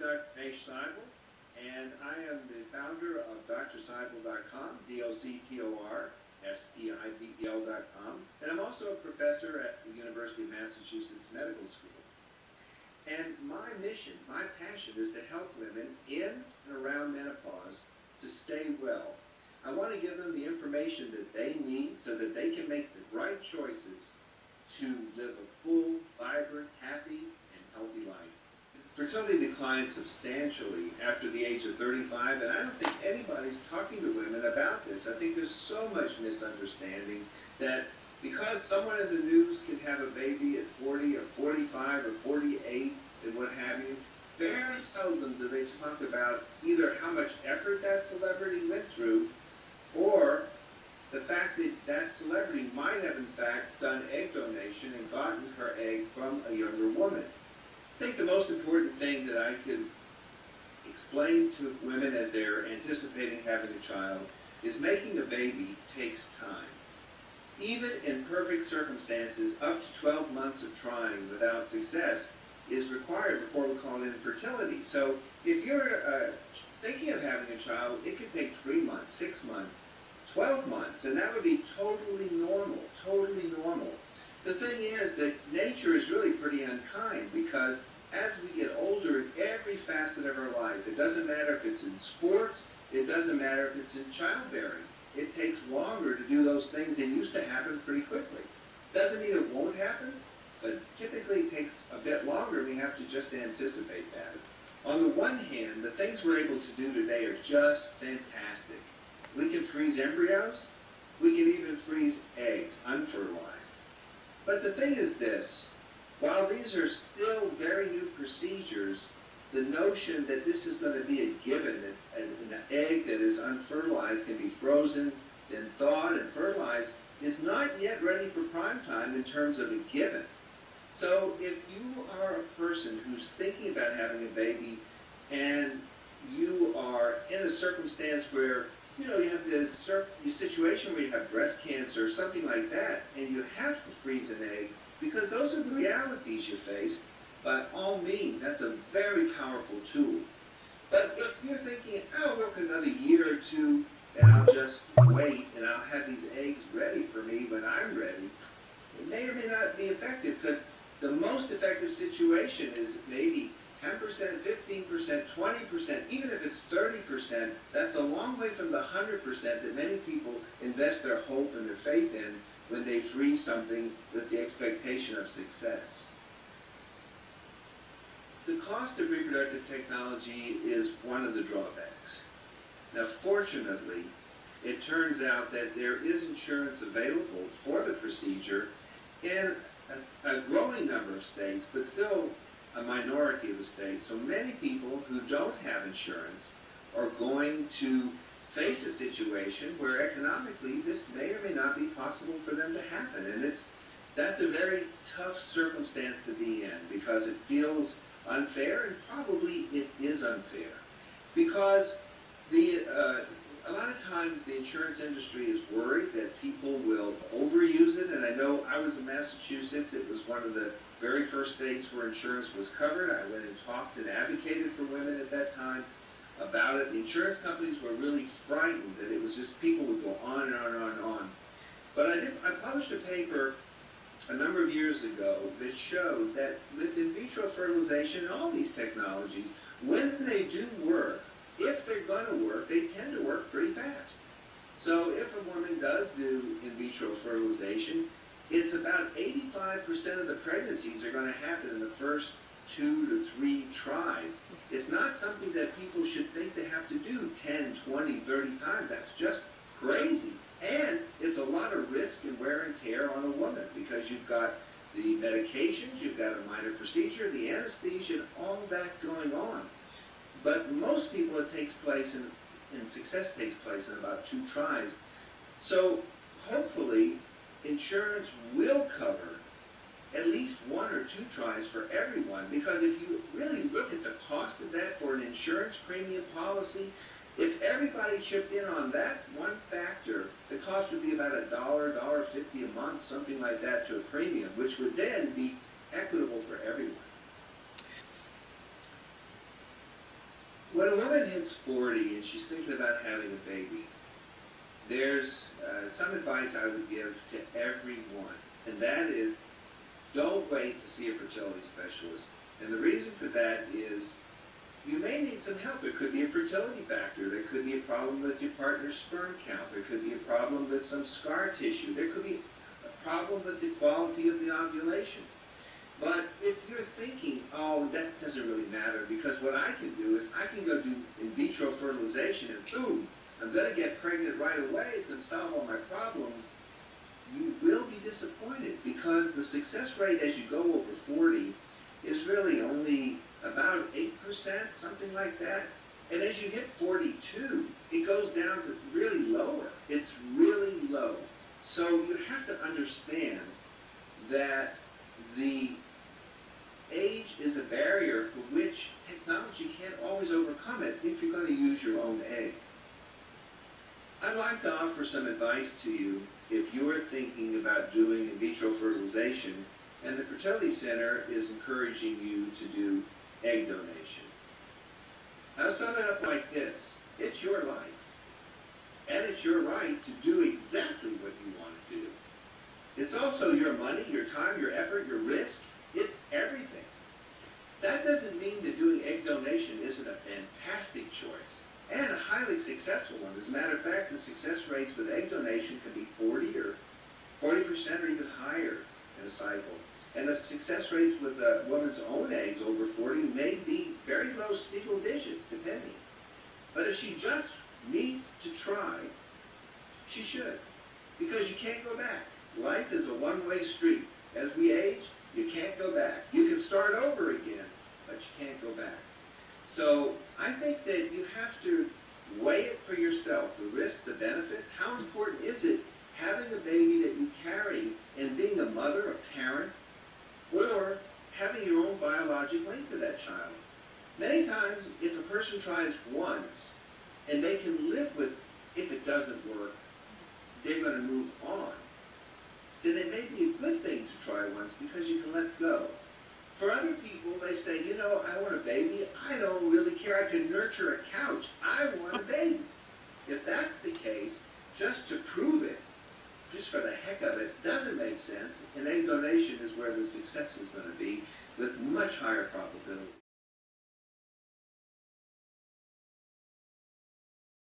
Dr. Mache Seibel, and I am the founder of drseibel.com, DOCTORSEIBEL.com, and I'm also a professor at the University of Massachusetts Medical School. And my mission, my passion, is to help women in and around menopause to stay well. I want to give them the information that they need so that they can make the right choices to live a full, vibrant, happy, and healthy life. Fertility declines substantially after the age of 35, and I don't think anybody's talking to women about this. I think there's so much misunderstanding that because someone in the news can have a baby at 40 or 45 or 48 and what have you, very seldom do they talk about either how much effort that celebrity went through or the fact that that celebrity might have in fact done egg donation and gotten her egg from a younger woman. I think the most important thing that I could explain to women as they're anticipating having a child is making a baby takes time. Even in perfect circumstances, up to 12 months of trying without success is required before we call it infertility. So if you're thinking of having a child, it could take 3 months, 6 months, 12 months, and that would be totally normal, totally normal. The thing is that nature is really pretty unkind because as we get older in every facet of our life, it doesn't matter if it's in sports, it doesn't matter if it's in childbearing, it takes longer to do those things that used to happen pretty quickly. Doesn't mean it won't happen, but typically it takes a bit longer. We have to just anticipate that. On the one hand, the things we're able to do today are just fantastic. We can freeze embryos. We can even freeze eggs, unfertilized. But the thing is this, while these are still very new procedures, the notion that this is going to be a given, that an egg that is unfertilized can be frozen, then thawed and fertilized, is not yet ready for prime time in terms of a given. So if you are a person who's thinking about having a baby and you are in a circumstance where you have this situation where you have breast cancer or something like that, and you have to freeze an egg, because those are the realities you face, by all means, that's a very powerful tool. But if you're thinking, I'll work another year or two, and I'll just wait, and I'll have these eggs ready for me when I'm ready, it may or may not be effective, because the most effective situation is maybe 10%, 15%, 20%, even if it's 30%, that's a long way from the 100% that many people invest their hope and their faith in when they freeze something with the expectation of success. The cost of reproductive technology is one of the drawbacks. Now, fortunately, it turns out that there is insurance available for the procedure in a growing number of states, but still a minority of the states. So many people who don't have insurance are going to face a situation where economically this may or may not be possible for them to happen. And that's a very tough circumstance to be in, because it feels unfair, and probably it is unfair. Because a lot of times the insurance industry is worried that people will overuse it, and I know I was in Massachusetts. It was one of the very first states where insurance was covered. I went and talked and advocated for women at that time about it. The insurance companies were really frightened that it was just people would go on and on and on and on. But I published a paper a number of years ago that showed that with in vitro fertilization and all these technologies, when they do work, if they're going to work, they tend to work pretty fast. So if a woman does do in vitro fertilization, it's about 85% of the pregnancies are going to happen in the first 2 to 3 tries. It's not something that people should think they have to do 10, 20, 30 times. That's just crazy. And it's a lot of risk and wear and tear on a woman, because you've got the medications, you've got a minor procedure, the anesthesia, and all that going on. But most people, it takes place, and success takes place in about 2 tries. So hopefully insurance will cover at least 1 or 2 tries for everyone, because if you really look at the cost of that for an insurance premium policy, if everybody chipped in on that one factor, the cost would be about $1, $1.50 a month, something like that, to a premium, which would then be equitable for everyone. when a woman hits 40 and she's thinking about having a baby, there's some advice I would give to everyone, and that is don't wait to see a fertility specialist. And the reason for that is you may need some help. There could be a fertility factor. There could be a problem with your partner's sperm count. There could be a problem with some scar tissue. There could be a problem with the quality of the ovulation. But if you're thinking, oh, that doesn't really matter, because what I can do is I can go do in vitro fertilization and boom, I'm going to get pregnant right away. It's going to solve all my problems. You will be disappointed because the success rate as you go over 40 is really only about 8%, something like that. And as you hit 42, it goes down to really lower. It's really low. So you have to understand that the age is a barrier for which technology can't always overcome it if you're going to use your own egg. I'd like to offer some advice to you if you're thinking about doing in vitro fertilization and the Fertility Center is encouraging you to do egg donation. I'll sum it up like this. It's your life. And it's your right to do exactly what you want to do. It's also your money, your time, your effort, your risk. It's everything. That doesn't mean that doing egg donation isn't a fantastic choice and a highly successful one. As a matter of fact, the success rates with egg donation can be 40% or even higher in a cycle. And the success rates with a woman's own eggs over 40 may be very low single digits, depending. But if she just needs to try, she should. Because you can't go back. Life is a one-way street. As we age, you can't go back. You can start over again, but you can't go back. So I think that you have to weigh it for yourself, the risks, the benefits. How important is it having a baby that you carry and being a mother, a parent, or having your own biologic link to that child? Many times, if a person tries once and they can live with if it doesn't work, they're going to move on. Then it may be a good thing to try once because you can let go. For other people, they say, you know, I want a baby. I don't really care. I can nurture a couch. I want a baby. If that's the case, just to prove it, just for the heck of it, doesn't make sense. And egg donation is where the success is going to be with much higher probability.